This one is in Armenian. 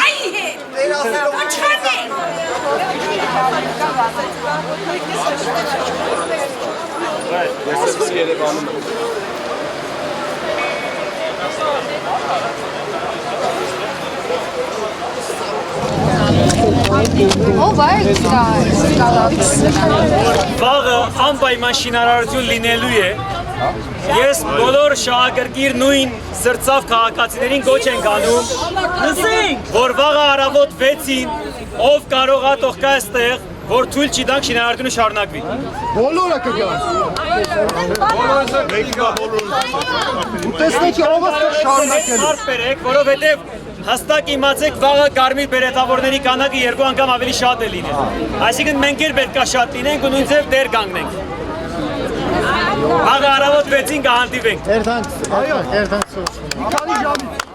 Քայի հետ։ Ով է Վաղը անպայման շինարարություն լինելու է։ Ես բոլոր շահագրգիռ նույն սրծավ քաղաքացիներին գոչ ենք անում, որ վաղը առավոտ 6-ին ով կարող է թողկա այստեղ, որ թույլ չի տանք շինարարությունը շարունակվի։ Բոլորը կգան։ Տեսնեք ով է շարունակելու։ Հարց բերեք, որովհետև հստակ իմացեք վաղը կարմիր բերետավորների քանակը 2 անգամ ավելի շատ է լինել։ Այսինքն մենք էլ պետք է շատ լինենք ու նույնպես դեր կանգնենք։ Վաղը առավոտ 6-ին կհանդիպենք։ Երթանց, այո, երթանց։ Մի քանի ժամից